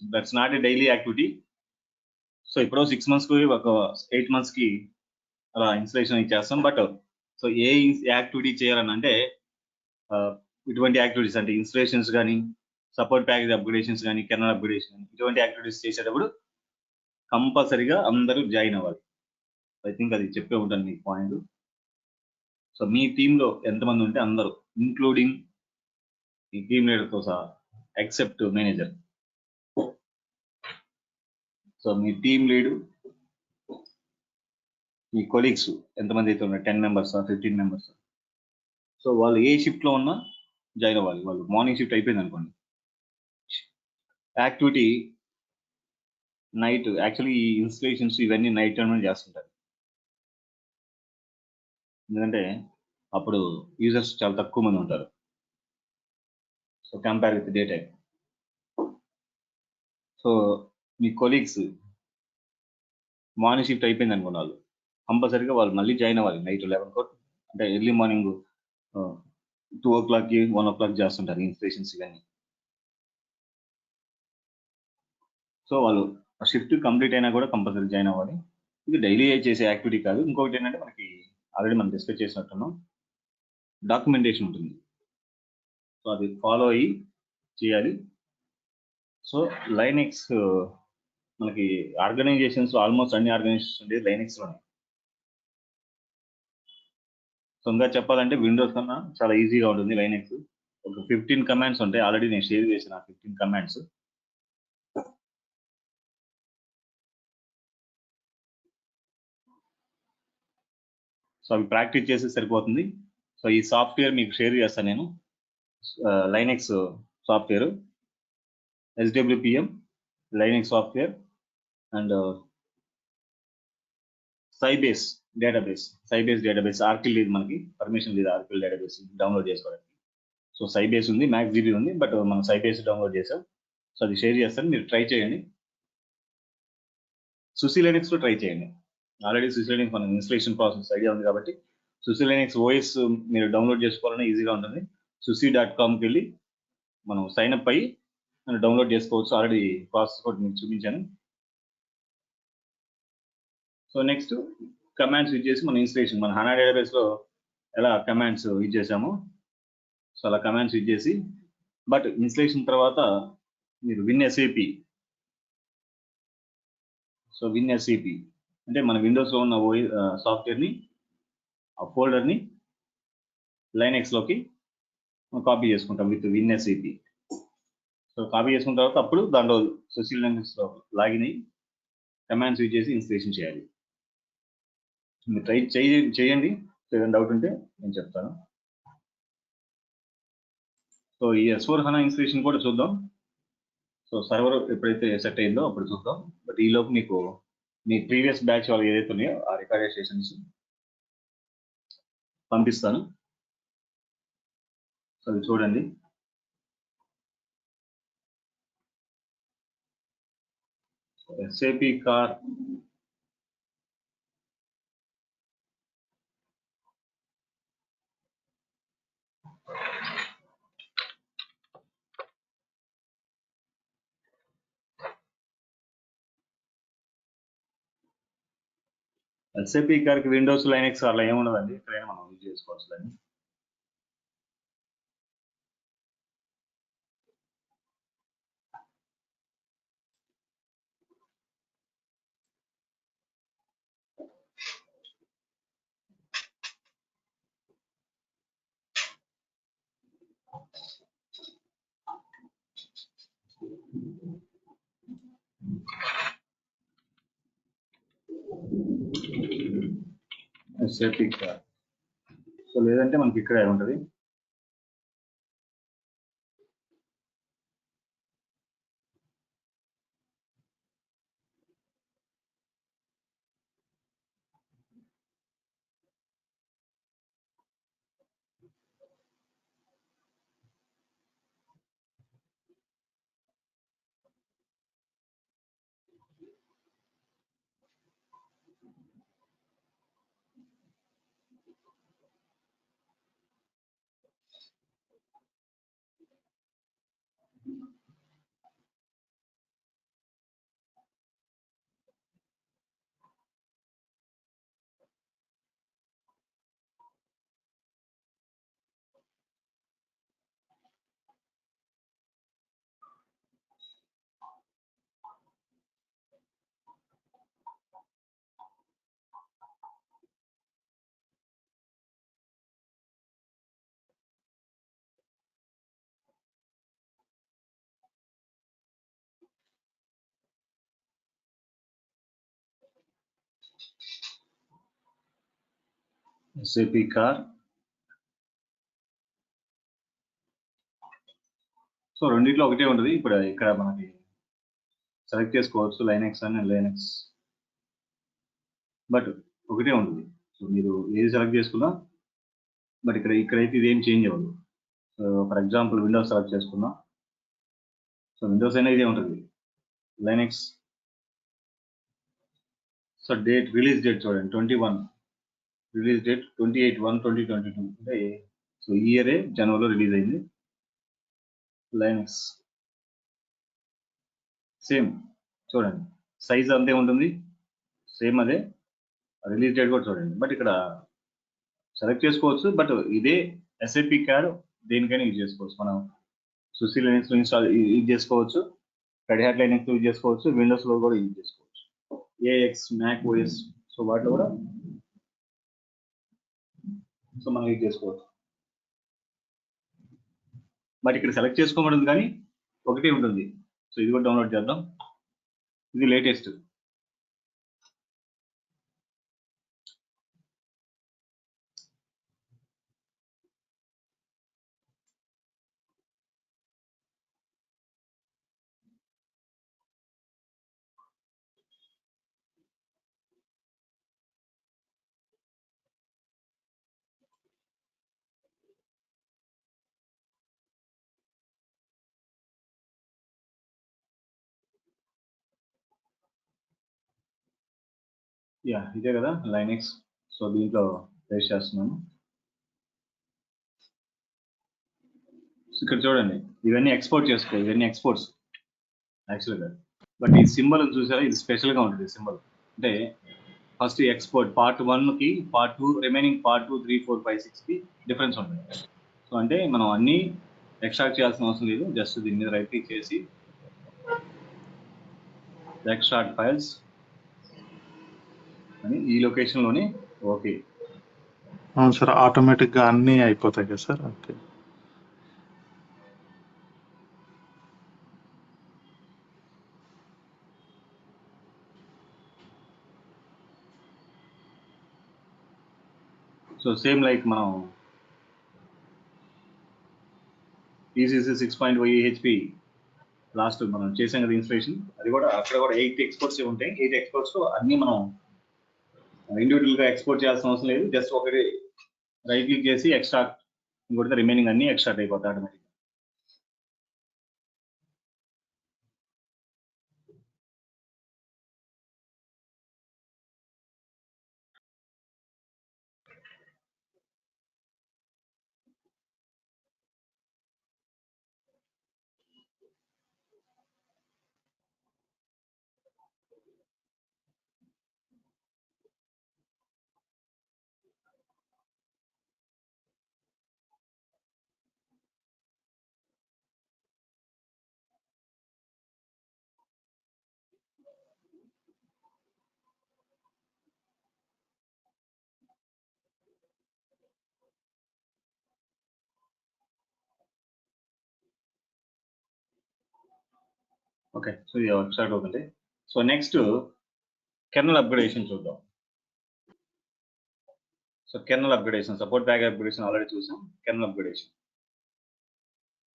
That's not a daily activity. So ఇప్పుడు 6 months కి ఒక 8 months కి అలా ఇన్స్పిరేషన్ ఇచ్చేస్తాం. బట్ సో ఏ యాక్టివిటీ చేయాలని అంటే ఇటువంటి యాక్టివిటీస్ అంటే ఇన్స్పిరేషన్స్ కానీ, సపోర్ట్ ప్యాకేజ్ అప్గ్రేడేషన్స్ కానీ, కెర్నల్ అప్గ్రేడేషన్ కానీ, ఇటువంటి యాక్టివిటీస్ చేసేటప్పుడు కంపల్సరీగా అందరూ జాయిన్ అవ్వాలి. ఐ థింక్ అది చెప్పే ఉంటాను మీకు పాయింట్. సో మీ టీంలో ఎంతమంది ఉంటే అందరూ, ఇంక్లూడింగ్ ఈ టీమ్ లీడర్తో సహా, ఎక్సెప్ట్ మేనేజర్. సో మీ టీమ్ లీడ్, మీ కొలీగ్స్ ఎంతమంది అయితే ఉన్నారు, 10 members 15 members, సో వాళ్ళు ఏ షిఫ్ట్లో ఉన్నా జాయిన్ అవ్వాలి. వాళ్ళు మార్నింగ్ షిఫ్ట్ అయిపోయింది అనుకోండి, యాక్టివిటీ నైట్, యాక్చువల్లీ ఈ ఇన్స్పిరేషన్స్ ఇవన్నీ నైట్ టైం చేస్తుంటారు. ఎందుకంటే అప్పుడు యూజర్స్ చాలా తక్కువ మంది ఉంటారు. So compare with day time. So me colleagues morning shift అయిపోయింది అనుకున్న వాళ్ళు కంపల్సరీగా వాళ్ళు మళ్ళీ జాయిన్ అవ్వాలి నైట్ 11 అంటే ఎర్లీ మార్నింగ్ 2 o'clock 1 o'clock చేస్తుంటారు ఇన్స్పిరేషన్స్ ఇవన్నీ. సో వాళ్ళు షిఫ్ట్ కంప్లీట్ అయినా కూడా కంపల్సరీ జాయిన్ అవ్వాలి. ఇది డైలీ చేసే యాక్టివిటీ కాదు. ఇంకొకటి ఏంటంటే మనకి ఆల్రెడీ మనం డిస్కస్ చేసినట్టున్నాం, డాక్యుమెంటేషన్ ఉంటుంది. సో అది ఫాలో అయ్యి చేయాలి. సో లైనెక్స్ మనకి ఆర్గనైజేషన్స్ ఆల్మోస్ట్ అన్ని ఆర్గనైజేషన్స్ ఉండేది లైనెక్స్లోనే. సో ఇంకా చెప్పాలంటే విండోస్ కన్నా చాలా ఈజీగా ఉంటుంది లైనెక్స్. ఒక 15 కమాండ్స్ ఉంటాయి, ఆల్రెడీ నేను షేర్ చేసిన 15 కమాండ్స్. సో అవి ప్రాక్టీస్ చేస్తే సరిపోతుంది. సో ఈ సాఫ్ట్వేర్ మీకు షేర్ చేస్తాను నేను, Linux software, SWPM Linux software and Sybase database Oracle లేదు, మనకి పర్మిషన్ లేదు ఆర్కిల్ డేటాబేస్ డౌన్లోడ్ చేసుకోవడానికి. సో సైబేస్ ఉంది, మ్యాక్స్ జీబీ ఉంది, బట్ మనం సైబేస్ డౌన్లోడ్ చేసాం. సో అది షేర్ చేస్తాను, మీరు ట్రై చేయండి. సుసి లైనెక్స్ లో ట్రై చేయండి. ఆల్రెడీ సుసి లైనెక్స్ మన ఇన్స్టలేషన్ ప్రాసెస్ ఐడియా ఉంది కాబట్టి సుసి లైనెక్స్ ఓఎస్ మీరు డౌన్లోడ్ చేసుకోవాలన్నా ఈజీగా ఉంటుంది. susi.comకి వెళ్ళి మనం సైన్ అప్ అయ్యి డౌన్లోడ్ చేసుకోవచ్చు. ఆల్రెడీ ప్రాసెస్ కూడా మీకు చూపించాను. సో నెక్స్ట్ కమాండ్స్ యూజ్ చేసి మన ఇన్స్టలేషన్, మన హనా డేటాబేస్ లో ఎలా కమాండ్స్ యూజ్ చేసామో సో అలా కమాండ్స్ యూజ్ చేసి, బట్ ఇన్స్టలేషన్ తర్వాత మీరు WinSAP, సో WinSAP అంటే మన విండోస్లో ఉన్న సాఫ్ట్వేర్ని, ఆ ఫోల్డర్ని లైనెక్స్లోకి కాపీ చేసుకుంటాం విత్ WinSAP. సో కాపీ చేసుకున్న తర్వాత అప్పుడు దాంట్లో సుసి లైనెక్స్లో లాగిన్ అయ్యి కమాండ్స్ యూజ్ చేసి ఇన్స్టలేషన్ చేయాలి. మీరు ట్రై చేయండి, ఏదైనా డౌట్ ఉంటే నేను చెప్తాను. సో ఈ S4 HANA ఇన్స్టలేషన్ కూడా చూద్దాం. సో సర్వర్ ఎప్పుడైతే సెట్ అయిందో అప్పుడు చూద్దాం. బట్ ఈలోపు మీకు మీ ప్రీవియస్ బ్యాచ్ వాళ్ళు ఏదైతే ఉన్నాయో ఆ రికార్డెడ్ సెషన్స్ పంపిస్తాను. సో అది చూడండి. SAP కార్ కి విండోస్ లైనెక్స్ అలా ఏముండదండి, ఇక్కడైనా మనం యూజ్ చేసుకోవచ్చు దాన్ని. SAP కార్, సో లేదంటే మనకి ఇక్కడే ఉంటుంది. SAP car. సో రెండిట్లో ఒకటే ఉంటుంది. ఇప్పుడు ఇక్కడ మనకి సెలెక్ట్ చేసుకోవచ్చు లైనెక్స్ అని లైనెక్స్, బట్ ఒకటే ఉంటుంది. సో మీరు ఏది సెలెక్ట్ చేసుకున్నా బట్ ఇక్కడైతే ఇదేం చేంజ్ అవ్వదు. So for example Windows select చేసుకున్నా, సో విండోస్ అయినా ఇదే ఉంటుంది లైనెక్స్. సో రిలీజ్ డేట్ చూడండి 21, రిలీజ్ డేట్ 28/1/2022, అంటే సో ఈ ఇయరే జనవరిలో రిలీజ్ అయింది లైనెక్స్. సేమ్ చూడండి, సైజ్ అంతే ఉంటుంది, సేమ్ అదే. రిలీజ్ డేట్ కూడా చూడండి, బట్ ఇక్కడ సెలెక్ట్ చేసుకోవచ్చు. బట్ ఇదే SAP క్యాడ్ దేనికైనా యూజ్ చేసుకోవచ్చు. మనం సుసి లైనెక్స్ ఇన్స్టాల్ యూజ్ చేసుకోవచ్చు, రెడ్ హ్యాట్ లైనెక్స్ యూజ్ చేసుకోవచ్చు, విండోస్ లో కూడా యూజ్ చేసుకోవచ్చు, AX మ్యాక్ OS, సో వాటిలో కూడా సో మనం యూజ్ చేసుకోవచ్చు. బట్ ఇక్కడ సెలెక్ట్ చేసుకోబడింది కానీ ఒకటే ఉంటుంది. సో ఇది కూడా డౌన్లోడ్ చేద్దాం. ఇది లేటెస్ట్. యా ఇదే కదా లైనెక్స్. సో దీంట్లో పేస్ట్ చేస్తున్నాను. ఇక్కడ చూడండి, ఇవన్నీ ఎక్స్పోర్ట్ చేసుకో, ఇవన్నీ ఎక్స్పోర్ట్స్ యాక్చువల్గా. బట్ ఈ సింబల్ చూసారా, ఇది స్పెషల్గా ఉంటుంది సింబల్. అంటే ఫస్ట్ ఎక్స్పోర్ట్ పార్ట్ 1కి, పార్ట్ 2, రిమైనింగ్ పార్ట్ 2, 3, 4, 5, 6కి డిఫరెన్స్ ఉంటుంది. సో అంటే మనం అన్నీ ఎక్స్ట్రాక్ట్ చేయాల్సిన అవసరం లేదు. జస్ట్ దీని మీద రైట్ క్లిక్ చేసి ఎక్స్ట్రాక్ట్ ఫైల్స్ అని ఈ లొకేషన్లోనే ఓకే. అవును సార్, ఆటోమేటిక్గా అన్నీ అయిపోతాయి కదా sir. Okay. So same like మనం ECC 6.1 EHP లాస్ట్ మనం చేసాం కదా ఇన్స్టలేషన్, అది కూడా అక్కడ కూడా 8 ఎక్స్పోర్ట్స్ ఉంటాయి. 8 ఎక్స్పోర్ట్స్ అన్ని మనం ఇండివిజువల్ గా ఎక్స్పోర్ట్ చేయాల్సిన అవసరం లేదు. జస్ట్ ఒకటి రైట్ క్లిక్ చేసి ఎక్స్ట్రాక్ట్ ఇంకొకటి, రిమైనింగ్ అన్ని ఎక్స్ట్రాక్ట్ అయిపోతాయి ఆటోమేటిక్. ఓకే, సో ఇది ఎక్స్ట్రాక్ట్ అవుతుంది. సో నెక్స్ట్ కెర్నల్ అప్గ్రేడేషన్ చూద్దాం. So kernel upgradation, support pack upgradation already చూసాం. Kernel upgradation